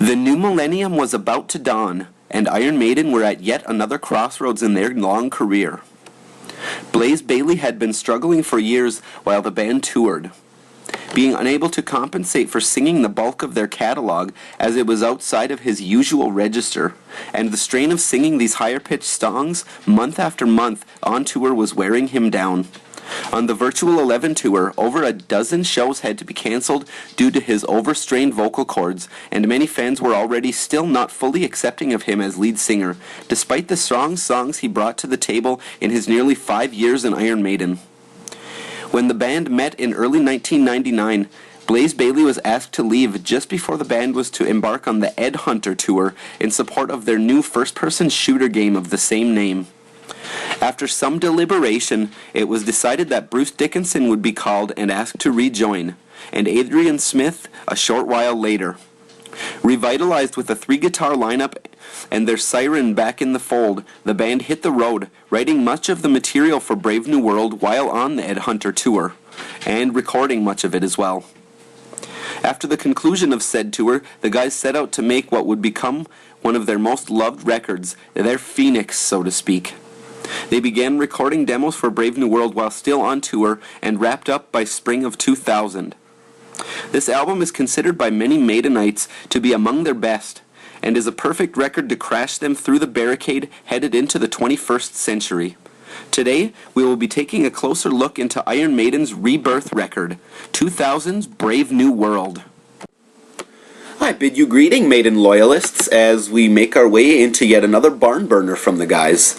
The new millennium was about to dawn, and Iron Maiden were at yet another crossroads in their long career. Blaze Bayley had been struggling for years while the band toured, being unable to compensate for singing the bulk of their catalog as it was outside of his usual register, and the strain of singing these higher-pitched songs month after month on tour was wearing him down. On the Virtual 11 tour, over a dozen shows had to be cancelled due to his overstrained vocal cords, and many fans were already still not fully accepting of him as lead singer, despite the strong songs he brought to the table in his nearly 5 years in Iron Maiden. When the band met in early 1999, Blaze Bayley was asked to leave just before the band was to embark on the Ed Hunter tour in support of their new first-person shooter game of the same name. After some deliberation, it was decided that Bruce Dickinson would be called and asked to rejoin, and Adrian Smith a short while later. Revitalized with a 3-guitar lineup and their siren back in the fold, the band hit the road, writing much of the material for Brave New World while on the Ed Hunter tour, and recording much of it as well. After the conclusion of said tour, the guys set out to make what would become one of their most loved records, their phoenix, so to speak. They began recording demos for Brave New World while still on tour and wrapped up by spring of 2000. This album is considered by many Maidenites to be among their best, and is a perfect record to crash them through the barricade headed into the 21st century. Today, we will be taking a closer look into Iron Maiden's rebirth record, 2000's Brave New World. I bid you greeting, Maiden loyalists, as we make our way into yet another barn burner from the guys.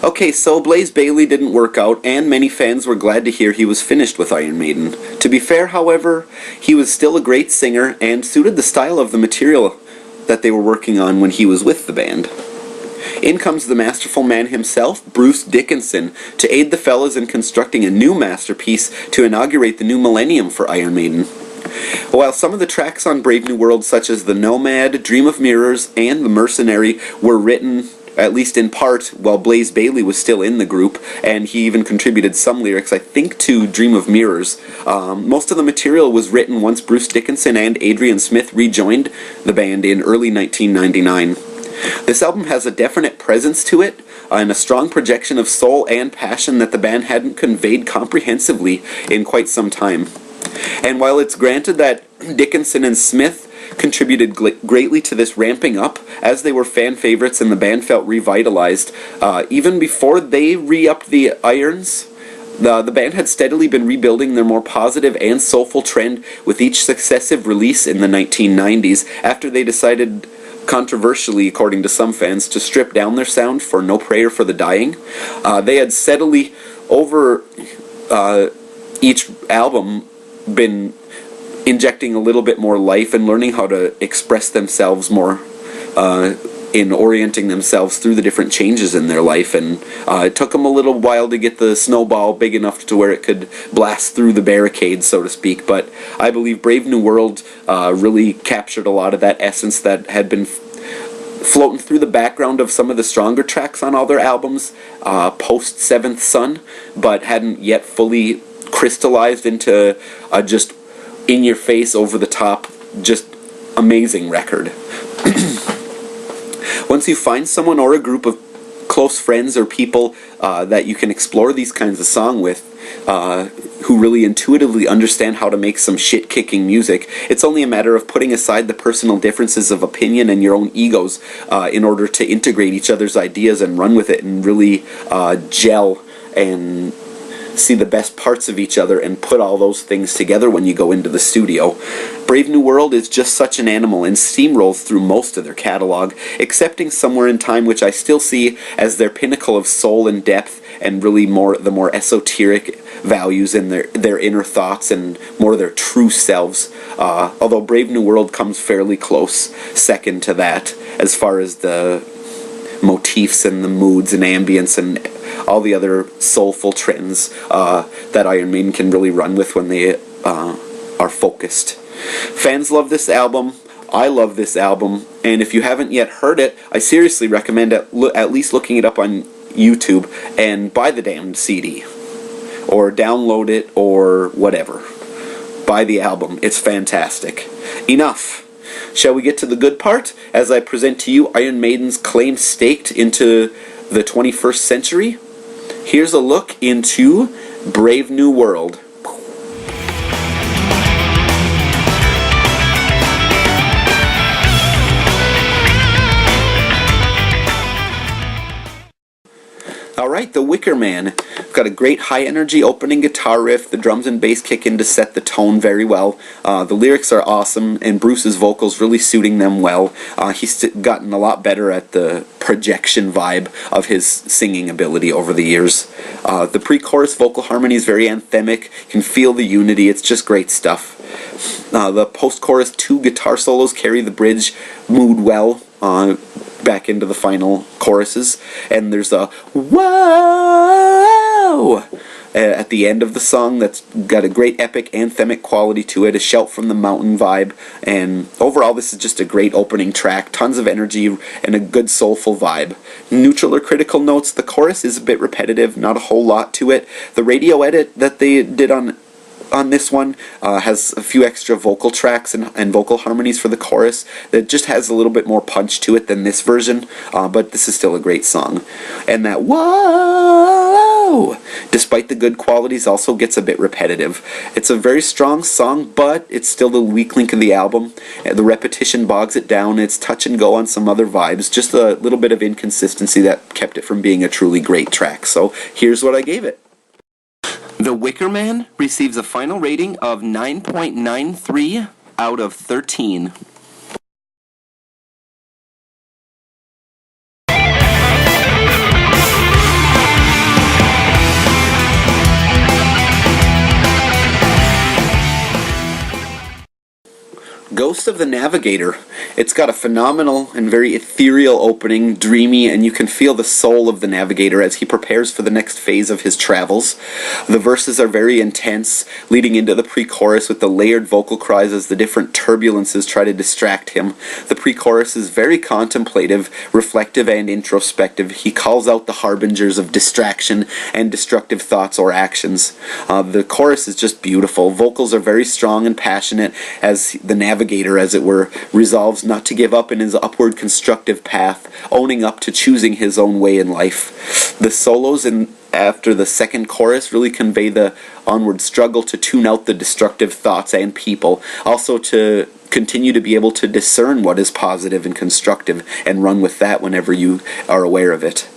Okay, so Blaze Bayley didn't work out, and many fans were glad to hear he was finished with Iron Maiden. To be fair, however, he was still a great singer, and suited the style of the material that they were working on when he was with the band. In comes the masterful man himself, Bruce Dickinson, to aid the fellas in constructing a new masterpiece to inaugurate the new millennium for Iron Maiden. While some of the tracks on Brave New World, such as the Nomad, Dream of Mirrors, and the Mercenary, were written, at least in part, while Blaze Bayley was still in the group, and he even contributed some lyrics, I think, to Dream of Mirrors. Most of the material was written once Bruce Dickinson and Adrian Smith rejoined the band in early 1999. This album has a definite presence to it, and a strong projection of soul and passion that the band hadn't conveyed comprehensively in quite some time. And while it's granted that Dickinson and Smith contributed greatly to this ramping up, as they were fan favorites and the band felt revitalized, even before they re-upped the irons, the band had steadily been rebuilding their more positive and soulful trend with each successive release in the 1990s, after they decided, controversially according to some fans, to strip down their sound for No Prayer for the Dying. They had steadily, over each album, been injecting a little bit more life and learning how to express themselves more in orienting themselves through the different changes in their life, and it took them a little while to get the snowball big enough to where it could blast through the barricade, so to speak, but I believe Brave New World really captured a lot of that essence that had been floating through the background of some of the stronger tracks on all their albums post Seventh Son, but hadn't yet fully crystallized into a just in-your-face, over-the-top, just amazing record. Once you find someone or a group of close friends or people that you can explore these kinds of songs with, who really intuitively understand how to make some shit-kicking music, it's only a matter of putting aside the personal differences of opinion and your own egos in order to integrate each other's ideas and run with it and really gel and see the best parts of each other and put all those things together when you go into the studio. Brave New World is just such an animal and steamrolls through most of their catalog, excepting Somewhere in Time, which I still see as their pinnacle of soul and depth, and really the more esoteric values in their inner thoughts and more their true selves, although Brave New World comes fairly close second to that as far as the motifs and the moods and ambience and all the other soulful trends that Iron Maiden can really run with when they are focused. Fans love this album. I love this album, and if you haven't yet heard it, I seriously recommend at least looking it up on YouTube and buy the damned CD, or download it, or whatever. Buy the album. It's fantastic. Enough. Shall we get to the good part as I present to you Iron Maiden's claim staked into the 21st century? Here's a look into Brave New World. Alright, the Wicker Man. Got a great high energy opening guitar riff, the drums and bass kick in to set the tone very well. The lyrics are awesome, and Bruce's vocals really suiting them well. He's gotten a lot better at the projection vibe of his singing ability over the years. The pre-chorus vocal harmony is very anthemic, you can feel the unity, it's just great stuff. The post-chorus 2 guitar solos carry the bridge mood well back into the final choruses, and there's a whoa at the end of the song that's got a great epic anthemic quality to it, a shout from the mountain vibe, and overall this is just a great opening track, tons of energy and a good soulful vibe. Neutral or critical notes, the chorus is a bit repetitive, not a whole lot to it. The radio edit that they did on this one has a few extra vocal tracks and vocal harmonies for the chorus that just has a little bit more punch to it than this version, but this is still a great song. And that whoa, despite the good qualities, also gets a bit repetitive. It's a very strong song, but it's still the weak link of the album. The repetition bogs it down. It's touch and go on some other vibes, just a little bit of inconsistency that kept it from being a truly great track. So here's what I gave it. The Wicker Man receives a final rating of 9.93 out of 13. Ghost of the Navigator. It's got a phenomenal and very ethereal opening, dreamy, and you can feel the soul of the Navigator as he prepares for the next phase of his travels. The verses are very intense, leading into the pre-chorus with the layered vocal cries as the different turbulences try to distract him. The pre-chorus is very contemplative, reflective, and introspective. He calls out the harbingers of distraction and destructive thoughts or actions. The chorus is just beautiful. Vocals are very strong and passionate as the Navigator, as it were, resolves not to give up in his upward constructive path, owning up to choosing his own way in life. The solos after the second chorus really convey the onward struggle to tune out the destructive thoughts and people, also to continue to be able to discern what is positive and constructive and run with that whenever you are aware of it.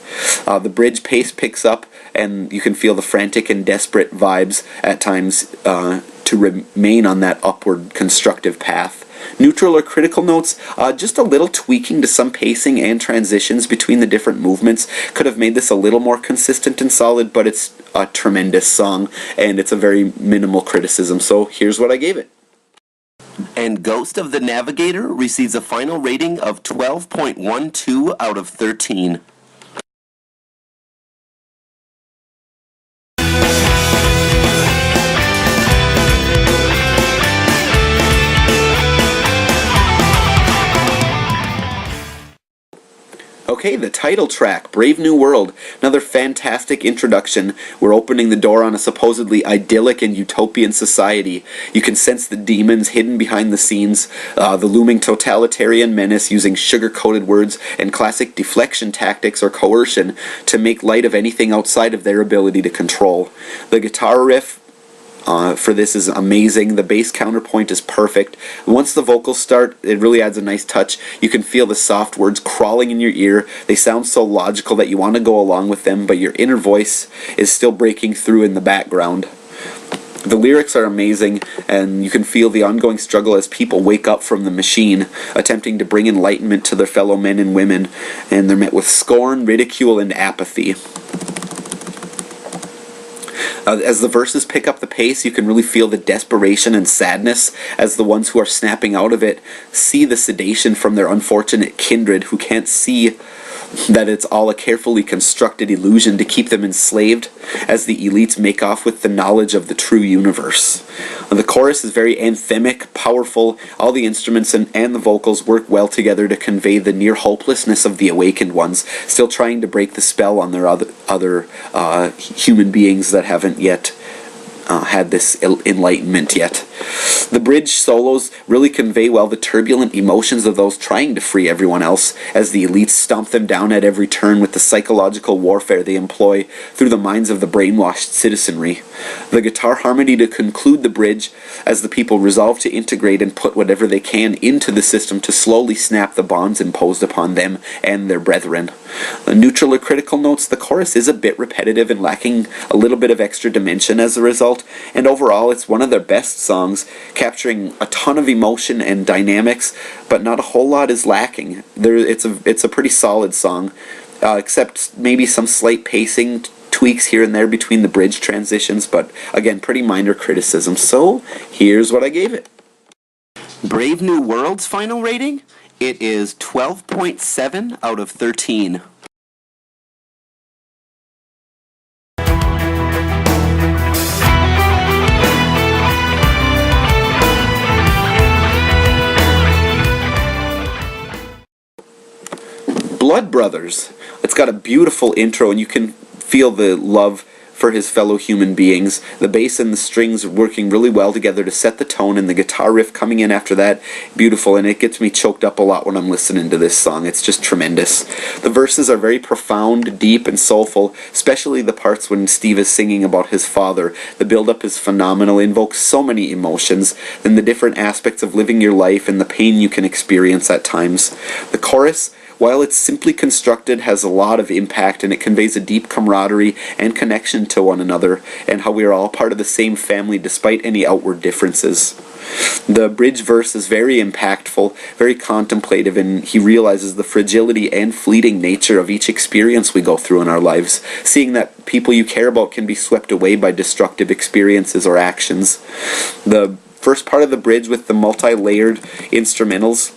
The bridge pace picks up, and you can feel the frantic and desperate vibes at times to remain on that upward constructive path. Neutral or critical notes, just a little tweaking to some pacing and transitions between the different movements could have made this a little more consistent and solid, but it's a tremendous song, and it's a very minimal criticism, so here's what I gave it. And Ghost of the Navigator receives a final rating of 12.12 out of 13. Okay, the title track, Brave New World, another fantastic introduction. We're opening the door on a supposedly idyllic and utopian society. You can sense the demons hidden behind the scenes, the looming totalitarian menace using sugar-coated words and classic deflection tactics or coercion to make light of anything outside of their ability to control. The guitar riff for this is amazing. The bass counterpoint is perfect. Once the vocals start, it really adds a nice touch. You can feel the soft words crawling in your ear. They sound so logical that you want to go along with them, but your inner voice is still breaking through in the background. The lyrics are amazing, and you can feel the ongoing struggle as people wake up from the machine, attempting to bring enlightenment to their fellow men and women, and they're met with scorn, ridicule, and apathy. As the verses pick up the pace, you can really feel the desperation and sadness as the ones who are snapping out of it see the sedation from their unfortunate kindred who can't see that it's all a carefully constructed illusion to keep them enslaved as the elites make off with the knowledge of the true universe. The chorus is very anthemic, powerful. All the instruments and the vocals work well together to convey the near hopelessness of the awakened ones, still trying to break the spell on their other human beings that haven't yet had this enlightenment yet. The bridge solos really convey well the turbulent emotions of those trying to free everyone else, as the elites stomp them down at every turn with the psychological warfare they employ through the minds of the brainwashed citizenry. The guitar harmony to conclude the bridge, as the people resolve to integrate and put whatever they can into the system to slowly snap the bonds imposed upon them and their brethren. The neutral or critical notes, the chorus is a bit repetitive and lacking a little bit of extra dimension as a result, and overall it's one of their best songs, capturing a ton of emotion and dynamics, but not a whole lot is lacking. It's a pretty solid song, except maybe some slight pacing tweaks here and there between the bridge transitions, but again, pretty minor criticism. So here's what I gave it. Brave New World's final rating? It is 12.7 out of 13. Blood Brothers. It's got a beautiful intro, and you can feel the love for his fellow human beings. The bass and the strings are working really well together to set the tone, and the guitar riff coming in after that, beautiful, and it gets me choked up a lot when I'm listening to this song. It's just tremendous. The verses are very profound, deep, and soulful, especially the parts when Steve is singing about his father. The build-up is phenomenal, invokes so many emotions, then the different aspects of living your life and the pain you can experience at times. The chorus, while it's simply constructed, has a lot of impact, and it conveys a deep camaraderie and connection to one another, and how we are all part of the same family despite any outward differences. The bridge verse is very impactful, very contemplative, and he realizes the fragility and fleeting nature of each experience we go through in our lives, seeing that people you care about can be swept away by destructive experiences or actions. The first part of the bridge with the multi-layered instrumentals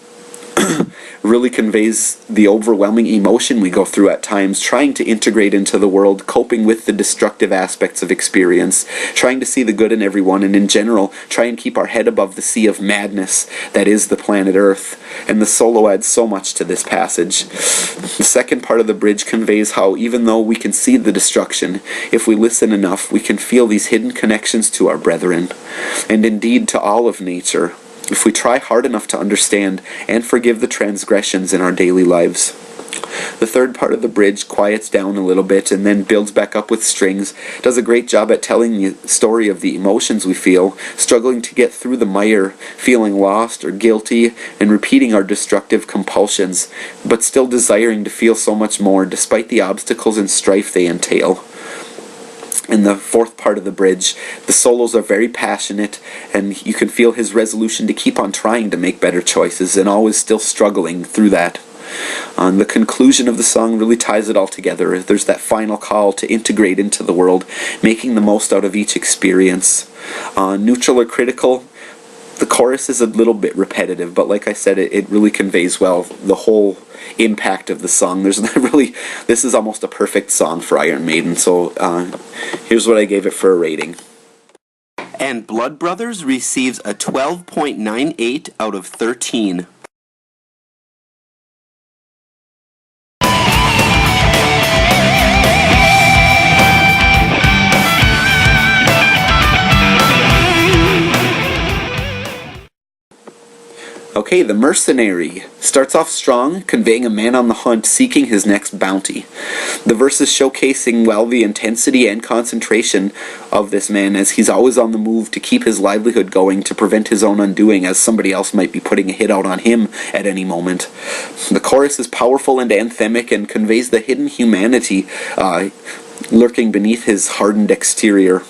really conveys the overwhelming emotion we go through at times, trying to integrate into the world, coping with the destructive aspects of experience, trying to see the good in everyone, and in general, try and keep our head above the sea of madness that is the planet Earth. And the solo adds so much to this passage. The second part of the bridge conveys how, even though we can see the destruction, if we listen enough, we can feel these hidden connections to our brethren, and indeed to all of nature, if we try hard enough to understand and forgive the transgressions in our daily lives. The third part of the bridge quiets down a little bit and then builds back up with strings, does a great job at telling the story of the emotions we feel, struggling to get through the mire, feeling lost or guilty, and repeating our destructive compulsions, but still desiring to feel so much more despite the obstacles and strife they entail. In the fourth part of the bridge, the solos are very passionate, and you can feel his resolution to keep on trying to make better choices and always still struggling through that. The conclusion of the song really ties it all together. There's that final call to integrate into the world, making the most out of each experience. Neutral or critical, the chorus is a little bit repetitive, but like I said, it really conveys well the whole impact of the song. This is almost a perfect song for Iron Maiden, so here's what I gave it for a rating. And Blood Brothers receives a 12.98 out of 13. Okay, the Mercenary starts off strong, conveying a man on the hunt seeking his next bounty. The verses showcasing well the intensity and concentration of this man, as he's always on the move to keep his livelihood going to prevent his own undoing, as somebody else might be putting a hit out on him at any moment. The chorus is powerful and anthemic and conveys the hidden humanity lurking beneath his hardened exterior.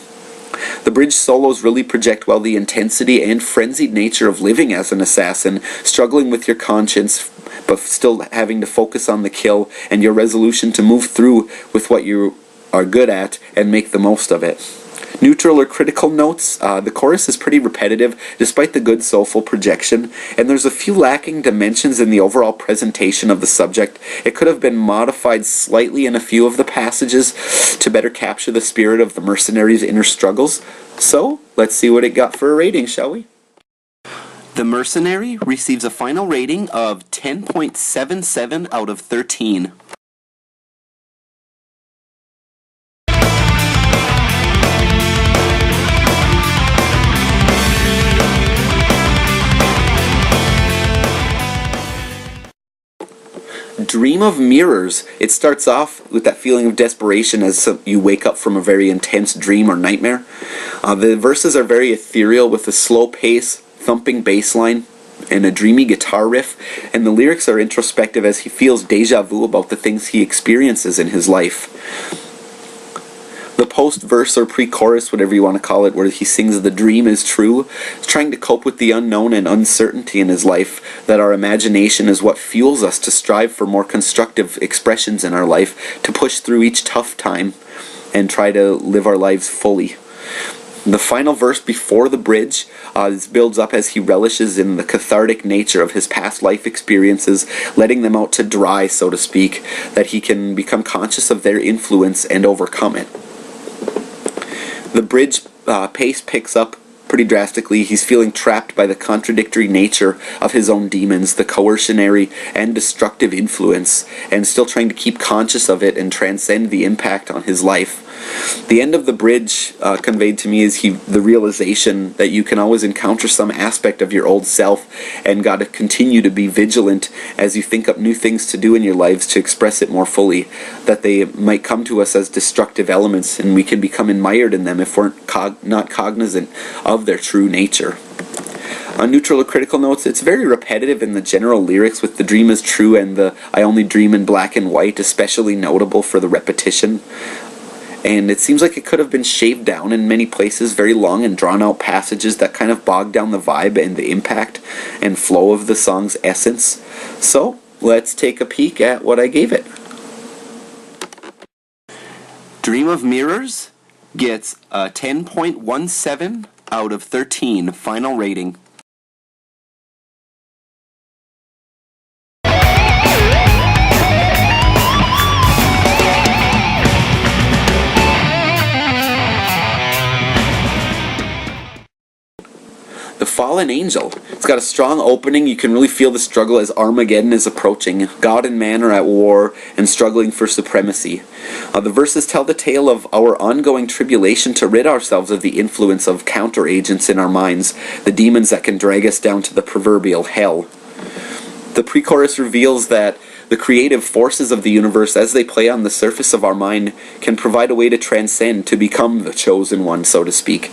The bridge solos really project well the intensity and frenzied nature of living as an assassin, struggling with your conscience, but still having to focus on the kill, and your resolution to move through with what you are good at and make the most of it. Neutral or critical notes, the chorus is pretty repetitive despite the good soulful projection, and there's a few lacking dimensions in the overall presentation of the subject. It could have been modified slightly in a few of the passages to better capture the spirit of the mercenary's inner struggles. So, let's see what it got for a rating, shall we? The Mercenary receives a final rating of 10.77 out of 13. Dream of mirrors. It starts off with that feeling of desperation as you wake up from a very intense dream or nightmare. The verses are very ethereal with a slow pace, thumping bass line, and a dreamy guitar riff, and the lyrics are introspective as he feels deja vu about the things he experiences in his life. The post-verse or pre-chorus, whatever you want to call it, where he sings the dream is true, is trying to cope with the unknown and uncertainty in his life, that our imagination is what fuels us to strive for more constructive expressions in our life, to push through each tough time and try to live our lives fully. The final verse before the bridge builds up as he relishes in the cathartic nature of his past life experiences, letting them out to dry, so to speak, that he can become conscious of their influence and overcome it. The bridge pace picks up pretty drastically. He's feeling trapped by the contradictory nature of his own demons, the coercionary and destructive influence, and still trying to keep conscious of it and transcend the impact on his life. The end of the bridge conveyed to me is the realization that you can always encounter some aspect of your old self and got to continue to be vigilant as you think up new things to do in your lives to express it more fully, that they might come to us as destructive elements and we can become mired in them if we're not cognizant of their true nature. On neutral or critical notes, it's very repetitive in the general lyrics, with the dream is true and the I only dream in black and white especially notable for the repetition. And it seems like it could have been shaved down in many places, very long and drawn out passages that kind of bog down the vibe and the impact and flow of the song's essence. So, let's take a peek at what I gave it. Dream of Mirrors gets a 10.17 out of 13 final rating. The Fallen Angel. It's got a strong opening. You can really feel the struggle as Armageddon is approaching. God and man are at war and struggling for supremacy. The verses tell the tale of our ongoing tribulation to rid ourselves of the influence of counter-agents in our minds, the demons that can drag us down to the proverbial hell. The pre-chorus reveals that the creative forces of the universe, as they play on the surface of our mind, can provide a way to transcend, to become the chosen one, so to speak.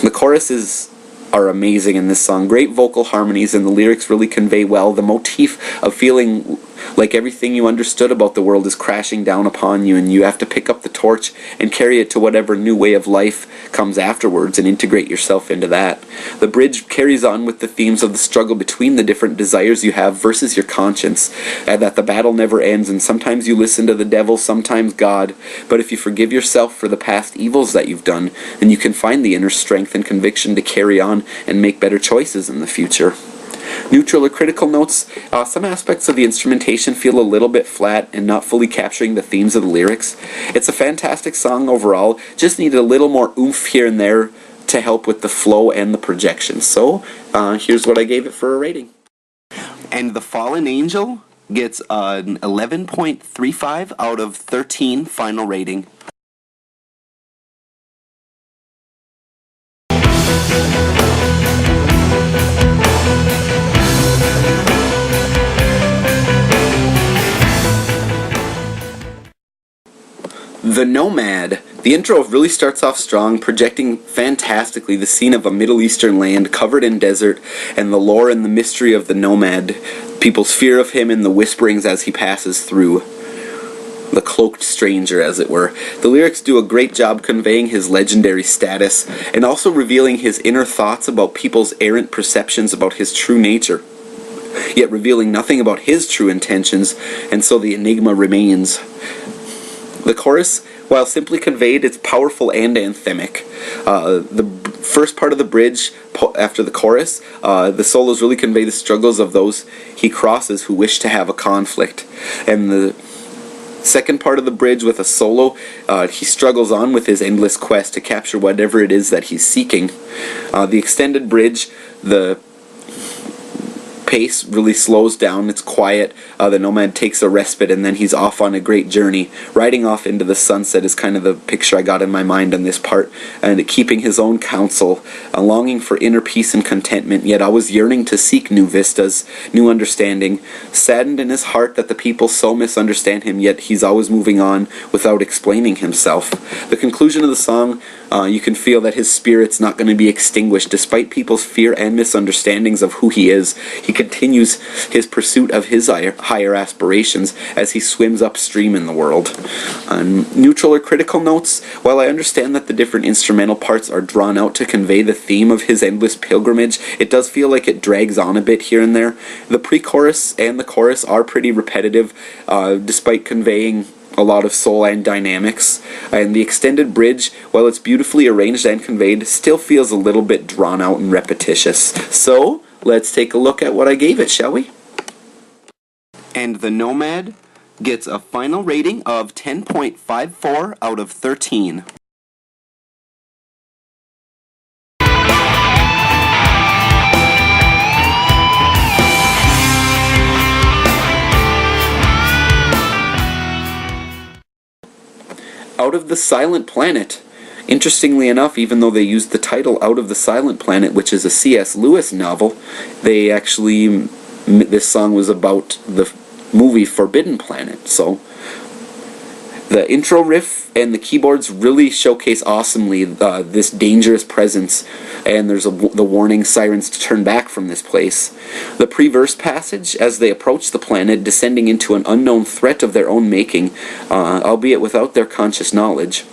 The choruses are amazing in this song. Great vocal harmonies, and the lyrics really convey well the motif of feeling like everything you understood about the world is crashing down upon you, and you have to pick up the torch and carry it to whatever new way of life comes afterwards and integrate yourself into that. The bridge carries on with the themes of the struggle between the different desires you have versus your conscience, and that the battle never ends, and sometimes you listen to the devil, sometimes God, but if you forgive yourself for the past evils that you've done, then you can find the inner strength and conviction to carry on and make better choices in the future. Neutral or critical notes, some aspects of the instrumentation feel a little bit flat and not fully capturing the themes of the lyrics. It's a fantastic song overall, just needed a little more oomph here and there to help with the flow and the projection. So, here's what I gave it for a rating. And The Fallen Angel gets an 11.35 out of 13 final rating. The Nomad. The intro really starts off strong, projecting fantastically the scene of a Middle Eastern land covered in desert, and the lore and the mystery of the Nomad, people's fear of him and the whisperings as he passes through. The cloaked stranger, as it were. The lyrics do a great job conveying his legendary status, and also revealing his inner thoughts about people's errant perceptions about his true nature, yet revealing nothing about his true intentions, and so the enigma remains. The chorus, while simply conveyed, it's powerful and anthemic. The first part of the bridge, after the chorus, the solos really convey the struggles of those he crosses who wish to have a conflict. And the second part of the bridge with a solo, he struggles on with his endless quest to capture whatever it is that he's seeking. The extended bridge, the pace really slows down, it's quiet, the Nomad takes a respite, and then he's off on a great journey. Riding off into the sunset is kind of the picture I got in my mind on this part, and keeping his own counsel, longing for inner peace and contentment, yet always yearning to seek new vistas, new understanding, saddened in his heart that the people so misunderstand him, yet he's always moving on without explaining himself. The conclusion of the song, you can feel that his spirit's not going to be extinguished despite people's fear and misunderstandings of who he is. He continues his pursuit of his higher aspirations as he swims upstream in the world. Neutral or critical notes, while I understand that the different instrumental parts are drawn out to convey the theme of his endless pilgrimage, it does feel like it drags on a bit here and there. The pre-chorus and the chorus are pretty repetitive, despite conveying a lot of soul and dynamics, and the extended bridge, while it's beautifully arranged and conveyed, still feels a little bit drawn out and repetitious. So, let's take a look at what I gave it, shall we? And the Nomad gets a final rating of 10.54 out of 13. Out of the Silent Planet. Interestingly enough, even though they used the title Out of the Silent Planet, which is a C.S. Lewis novel, they actually, this song was about the movie Forbidden Planet. So the intro riff and the keyboards really showcase awesomely this dangerous presence, and there's the warning sirens to turn back from this place. The pre-verse passage, as they approach the planet, descending into an unknown threat of their own making, albeit without their conscious knowledge.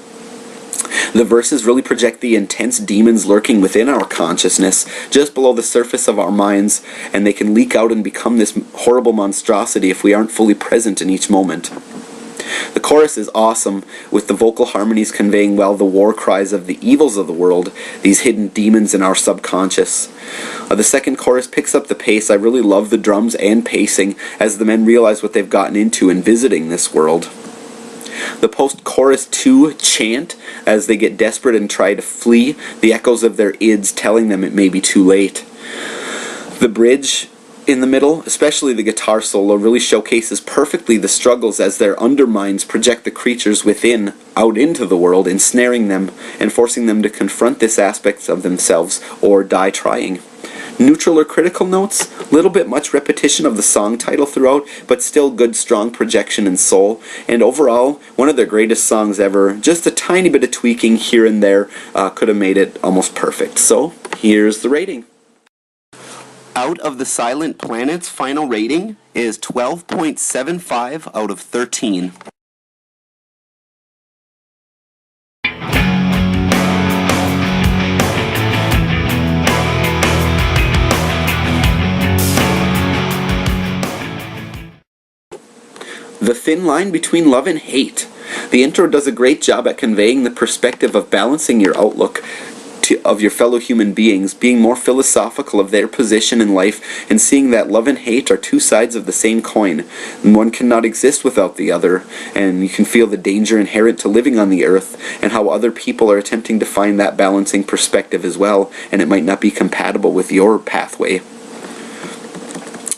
The verses really project the intense demons lurking within our consciousness, just below the surface of our minds, and they can leak out and become this horrible monstrosity if we aren't fully present in each moment. The chorus is awesome, with the vocal harmonies conveying well the war cries of the evils of the world, these hidden demons in our subconscious. The second chorus picks up the pace. I really love the drums and pacing as the men realize what they've gotten into in visiting this world. The post-chorus 2 chant as they get desperate and try to flee, the echoes of their ids telling them it may be too late. The bridge in the middle, especially the guitar solo, really showcases perfectly the struggles as their underminds project the creatures within out into the world, ensnaring them and forcing them to confront this aspect of themselves or die trying. Neutral or critical notes, little bit much repetition of the song title throughout, but still good strong projection and soul, and overall one of their greatest songs ever. Just a tiny bit of tweaking here and there could have made it almost perfect. So here's the rating. Out of the Silent Planet's final rating is 12.75 out of 13. The thin line between love and hate. The intro does a great job at conveying the perspective of balancing your outlook of your fellow human beings, being more philosophical of their position in life, and seeing that love and hate are two sides of the same coin, and one cannot exist without the other, and you can feel the danger inherent to living on the earth, and how other people are attempting to find that balancing perspective as well, and it might not be compatible with your pathway.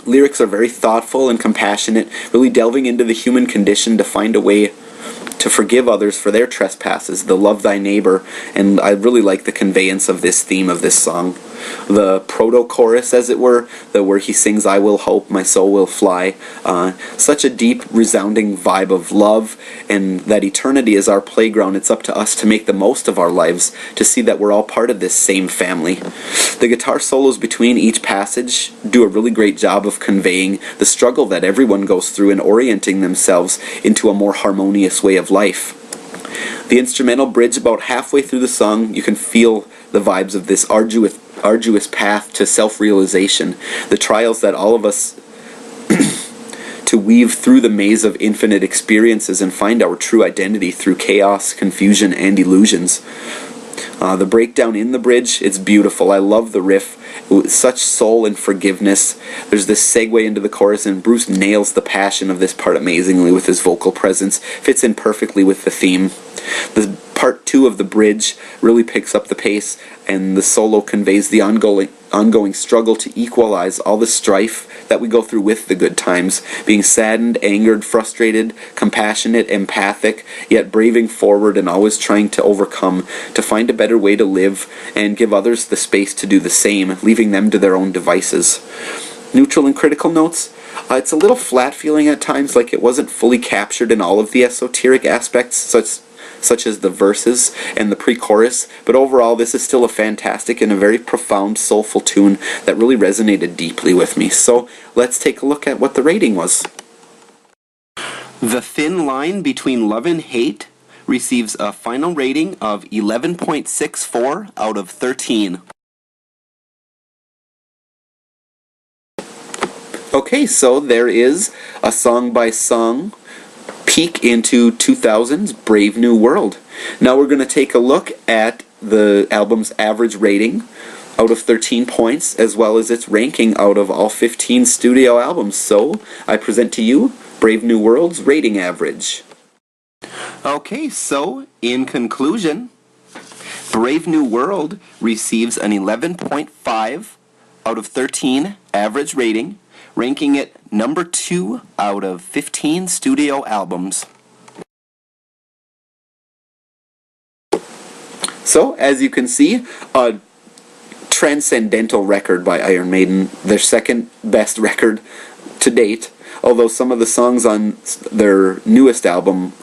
Lyrics are very thoughtful and compassionate, really delving into the human condition to find a way to forgive others for their trespasses, to love thy neighbor, and I really like the conveyance of this theme of this song. The proto-chorus, as it were, where he sings, I will hope, my soul will fly. Such a deep, resounding vibe of love, and that eternity is our playground. It's up to us to make the most of our lives, to see that we're all part of this same family. The guitar solos between each passage do a really great job of conveying the struggle that everyone goes through and orienting themselves into a more harmonious way of life. The instrumental bridge about halfway through the song, you can feel the vibes of this arduous path to self-realization, the trials that all of us to weave through the maze of infinite experiences and find our true identity through chaos, confusion, and illusions. The breakdown in the bridge, it's beautiful. I love the riff. With such soul and forgiveness. There's this segue into the chorus, and Bruce nails the passion of this part amazingly with his vocal presence. Fits in perfectly with the theme. The part 2 of the bridge really picks up the pace, and the solo conveys the ongoing ongoing struggle to equalize all the strife that we go through with the good times, being saddened, angered, frustrated, compassionate, empathic, yet braving forward and always trying to overcome, to find a better way to live and give others the space to do the same, leaving them to their own devices. Neutral and critical notes. It's a little flat feeling at times, like it wasn't fully captured in all of the esoteric aspects, such as the verses and the pre-chorus, but overall this is still a fantastic and a very profound, soulful tune that really resonated deeply with me. So let's take a look at what the rating was. The Thin Line Between Love and Hate receives a final rating of 11.64 out of 13. Okay, so there is a song-by-song peek into 2000's Brave New World. Now we're going to take a look at the album's average rating out of 13 points, as well as its ranking out of all 15 studio albums. So I present to you Brave New World's rating average. Okay, so in conclusion, Brave New World receives an 11.5 out of 13 average rating, ranking it number 2 out of 15 studio albums. So, as you can see, a transcendental record by Iron Maiden, their second best record to date, although some of the songs on their newest album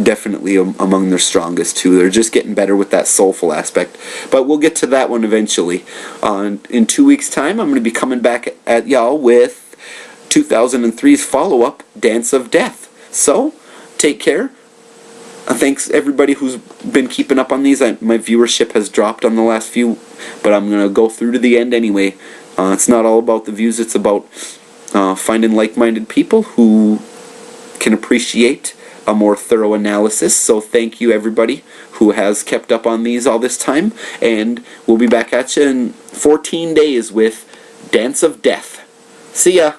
definitely among their strongest too. They're just getting better with that soulful aspect. But we'll get to that one eventually. In 2 weeks' time, I'm going to be coming back at y'all with 2003's follow-up, Dance of Death. So, take care. Thanks everybody who's been keeping up on these. My viewership has dropped on the last few, but I'm going to go through to the end anyway. It's not all about the views, it's about finding like-minded people who can appreciate a more thorough analysis. So thank you everybody who has kept up on these all this time, and we'll be back at you in 14 days with Dance of Death. See ya!